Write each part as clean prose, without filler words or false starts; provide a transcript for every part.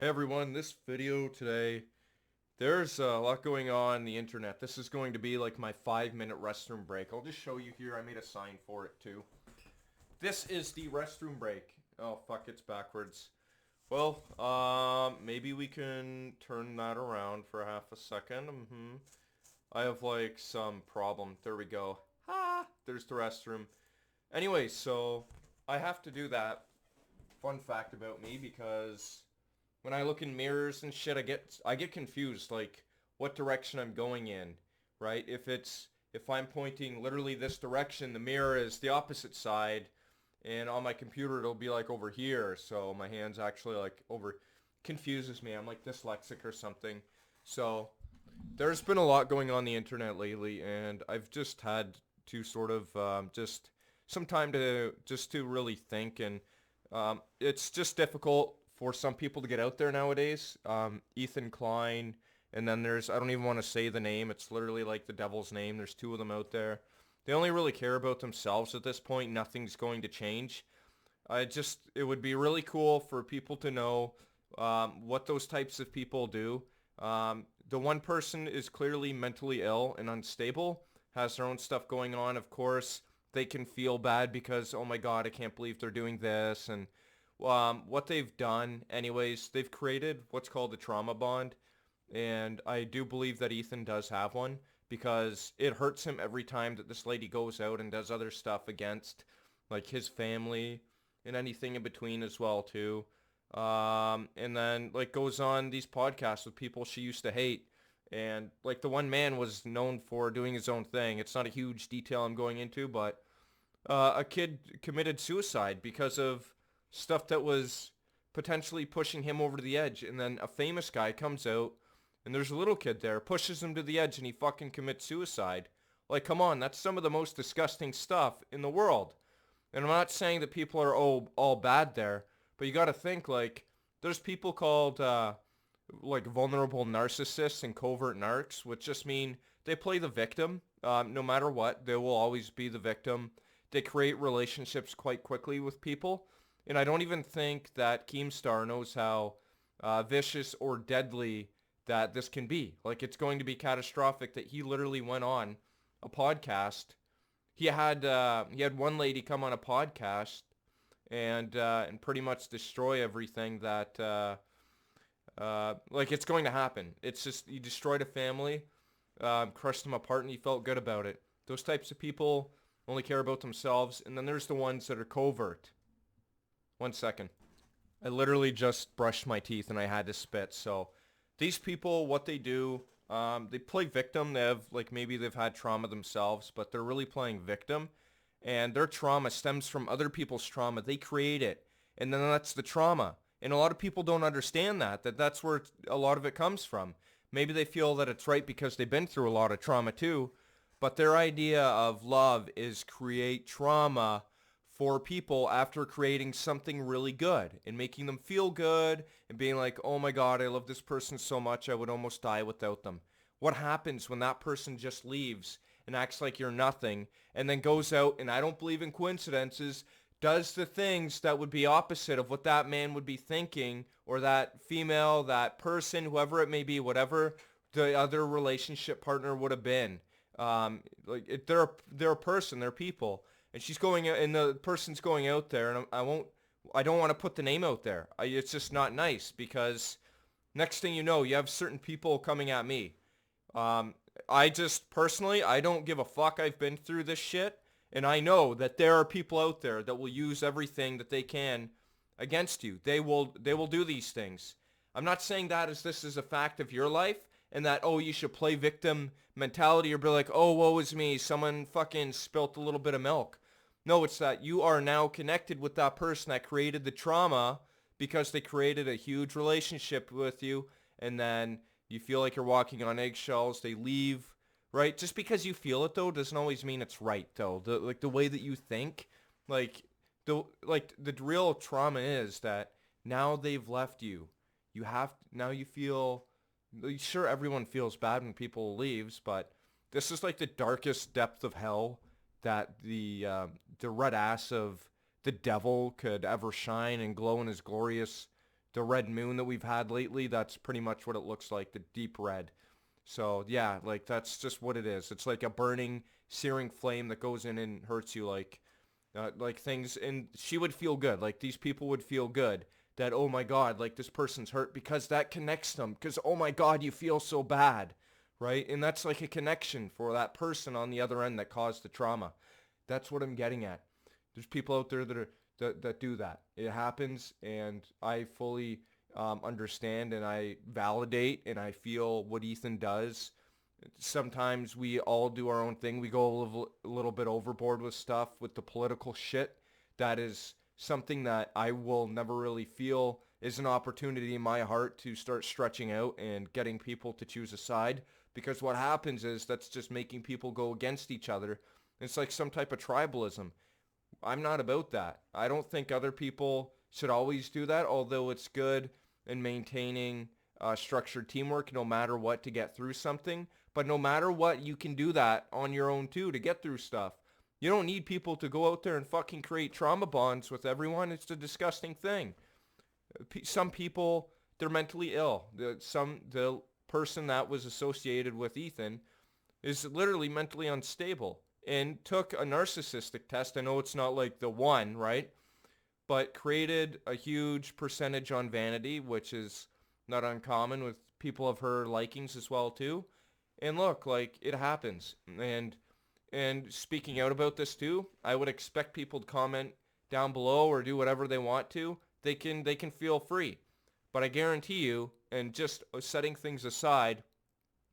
Hey everyone, this video today, there's a lot going on the internet. This is going to be like my 5-minute restroom break. I'll just show you here. I made a sign for it too. This is the restroom break. Oh fuck, it's backwards. Well, maybe we can turn that around for half a second. I have like some problem. There we go. There's the restroom. Anyway, so I have to do that. Fun fact about me because when I look in mirrors and shit, I get confused like what direction I'm going in, right? If I'm pointing literally this direction, the mirror is the opposite side, and on my computer it'll be like over here, so my hand's actually like over. Confuses me. I'm like dyslexic or something. So there's been a lot going on the internet lately, and I've just had to sort of just some time to really think, and it's just difficult for some people to get out there nowadays. Ethan Klein, and then there's I don't even want to say the name. It's literally like the devil's name. There's two of them out there. They only really care about themselves at this point. Nothing's going to change. It would be really cool for people to know what those types of people do. The one person is clearly mentally ill and unstable, has their own stuff going on. Of course, they can feel bad because, oh my God, I can't believe they're doing this. And what they've done, anyways, they've created what's called a trauma bond. And I do believe that Ethan does have one because it hurts him every time that this lady goes out and does other stuff against like his family and anything in between as well too. And then like goes on these podcasts with people she used to hate. And like the one man was known for doing his own thing. It's not a huge detail I'm going into, but a kid committed suicide because of stuff that was potentially pushing him over to the edge. And then a famous guy comes out and there's a little kid there, pushes him to the edge and he fucking commits suicide. Like, come on, that's some of the most disgusting stuff in the world. And I'm not saying that people are all bad there, but you got to think like there's people called like vulnerable narcissists and covert narcs, which just mean they play the victim. No matter what, they will always be the victim. They create relationships quite quickly with people. And I don't even think that Keemstar knows how vicious or deadly that this can be. Like it's going to be catastrophic that he literally went on a podcast. He had one lady come on a podcast and pretty much destroy everything that like it's going to happen. It's just he destroyed a family, crushed them apart, and he felt good about it. Those types of people only care about themselves, and then there's the ones that are covert. One second. I literally just brushed my teeth and I had to spit. So these people, what they do, they play victim. They have like maybe they've had trauma themselves, but they're really playing victim, and their trauma stems from other people's trauma. They create it, and then that's the trauma. And a lot of people don't understand that's where a lot of it comes from. Maybe they feel that it's right because they've been through a lot of trauma too, but their idea of love is create trauma for people after creating something really good and making them feel good and being like, oh my God, I love this person so much I would almost die without them. What happens when that person just leaves and acts like you're nothing and then goes out, and I don't believe in coincidences, does the things that would be opposite of what that man would be thinking, or that female, that person, whoever it may be, whatever the other relationship partner would have been. They're a person, they're people, and she's going out, and the person's going out there, and I don't want to put the name out there. It's just not nice because next thing you know, you have certain people coming at me. Um, I just personally, I don't give a fuck. I've been through this shit, and I know that there are people out there that will use everything that they can against you. They will do these things. I'm not saying that as this is a fact of your life and that, oh, you should play victim mentality or be like, oh, woe is me, someone fucking spilt a little bit of milk. No, it's that you are now connected with that person that created the trauma because they created a huge relationship with you, and then you feel like you're walking on eggshells. They leave, right? Just because you feel it though doesn't always mean it's right though. The way that you think, like the real trauma is that now they've left you. Now you feel, sure, everyone feels bad when people leaves, but this is like the darkest depth of hell that the red ass of the devil could ever shine and glow in his glorious the red moon that we've had lately, that's pretty much what it looks like, the deep red. So yeah, like that's just what it is. It's like a burning, searing flame that goes in and hurts you, like things. And she would feel good. Like these people would feel good that, oh my God, like this person's hurt, because that connects them. Because, oh my God, you feel so bad, right? And that's like a connection for that person on the other end that caused the trauma. That's what I'm getting at. There's people out there that do that. It happens, and I fully understand, and I validate, and I feel what Ethan does. Sometimes we all do our own thing. We go a little bit overboard with stuff, with the political shit. That is something that I will never really feel is an opportunity in my heart to start stretching out and getting people to choose a side. Because what happens is that's just making people go against each other. It's like some type of tribalism. I'm not about that. I don't think other people should always do that, although it's good in maintaining structured teamwork no matter what to get through something. But no matter what, you can do that on your own too to get through stuff. You don't need people to go out there and fucking create trauma bonds with everyone. It's a disgusting thing. Some people, they're mentally ill. The person that was associated with Ethan is literally mentally unstable and took a narcissistic test. I know it's not like the one, right? But created a huge percentage on vanity, which is not uncommon with people of her likings as well too. And look, like it happens. And speaking out about this too, I would expect people to comment down below or do whatever they want to. They can feel free. But I guarantee you, and just setting things aside,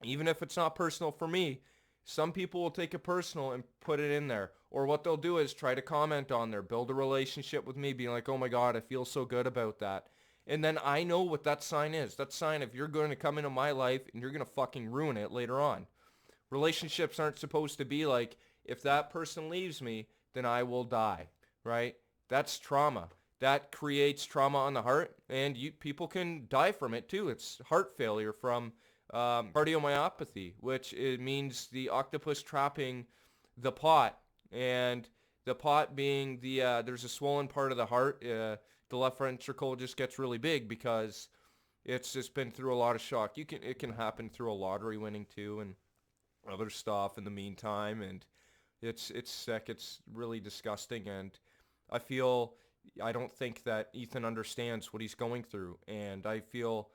even if it's not personal for me, some people will take it personal and put it in there. Or what they'll do is try to comment on there, build a relationship with me, being like, oh my God, I feel so good about that. And then I know what that sign is. That sign, if you're going to come into my life and you're going to fucking ruin it later on. Relationships aren't supposed to be like, if that person leaves me, then I will die, right? That's trauma. That creates trauma on the heart, and people can die from it too. It's heart failure from cardiomyopathy, which it means the octopus trapping the pot, and the pot being there's a swollen part of the heart. The left ventricle just gets really big because it's just been through a lot of shock. It can happen through a lottery winning too, and other stuff in the meantime, and it's sick. It's really disgusting, and I don't think that Ethan understands what he's going through, and I feel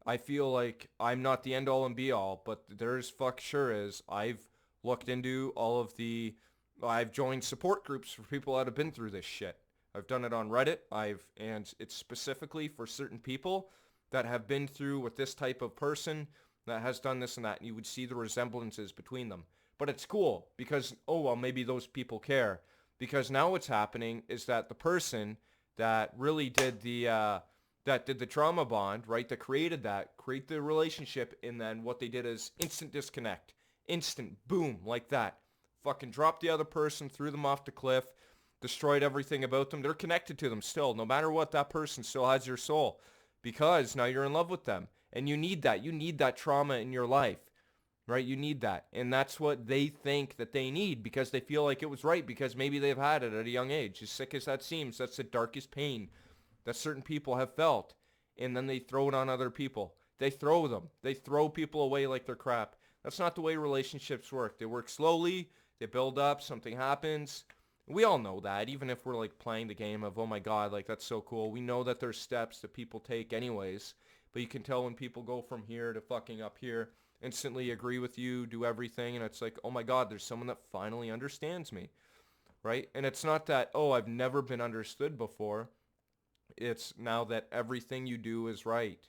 like I'm not the end all and be all, but there's fuck sure is. I've joined support groups for people that have been through this shit. I've done it on Reddit. And it's specifically for certain people that have been through with this type of person that has done this and that, and you would see the resemblances between them. But it's cool because, oh, well, maybe those people care. Because now what's happening is that the person that really did the trauma bond, right, that create the relationship, and then what they did is instant disconnect. Instant, boom, like that. Fucking dropped the other person, threw them off the cliff, destroyed everything about them. They're connected to them still. No matter what, that person still has your soul. Because now you're in love with them. And you need that. You need that trauma in your life, right? You need that. And that's what they think that they need because they feel like it was right because maybe they've had it at a young age. As sick as that seems, that's the darkest pain that certain people have felt. And then they throw it on other people. They throw them. They throw people away like they're crap. That's not the way relationships work. They work slowly. They build up. Something happens. We all know that, even if we're like playing the game of, oh my God, like that's so cool. We know that there's steps that people take anyways. But you can tell when people go from here to fucking up here, instantly agree with you, do everything, and it's like, oh my God, there's someone that finally understands me, right? And it's not that, oh, I've never been understood before. It's now that everything you do is right.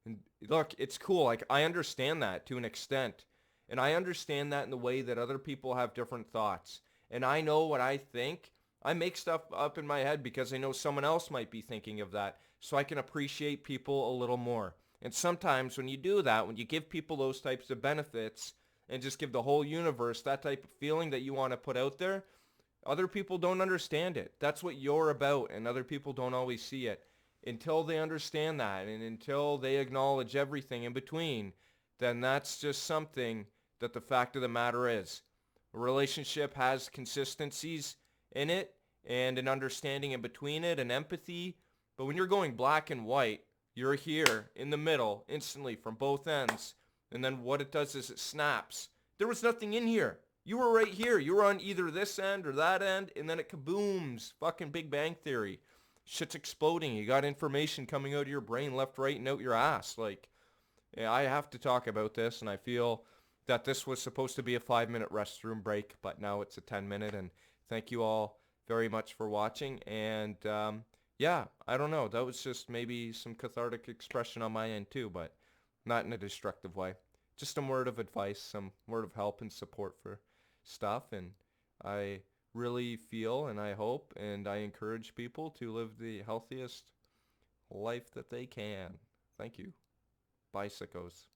And look, it's cool. Like, I understand that to an extent. And I understand that in the way that other people have different thoughts. And I know what I think. I make stuff up in my head because I know someone else might be thinking of that. So I can appreciate people a little more. And sometimes when you do that, when you give people those types of benefits and just give the whole universe that type of feeling that you want to put out there, other people don't understand it. That's what you're about, and other people don't always see it. Until they understand that and until they acknowledge everything in between, then that's just something that the fact of the matter is. A relationship has consistencies in it and an understanding in between it and empathy. But when you're going black and white, you're here in the middle instantly from both ends. And then what it does is it snaps. There was nothing in here. You were right here. You were on either this end or that end, and then it kabooms. Fucking Big Bang Theory. Shit's exploding. You got information coming out of your brain left, right, and out your ass. Like, yeah, I have to talk about this, and I feel that this was supposed to be a 5-minute restroom break, but now it's a 10-minute, and thank you all very much for watching, and yeah, I don't know, that was just maybe some cathartic expression on my end too, but not in a destructive way. Just some word of advice, some word of help and support for stuff, and I really feel and I hope and I encourage people to live the healthiest life that they can. Thank you. Bye, sickos.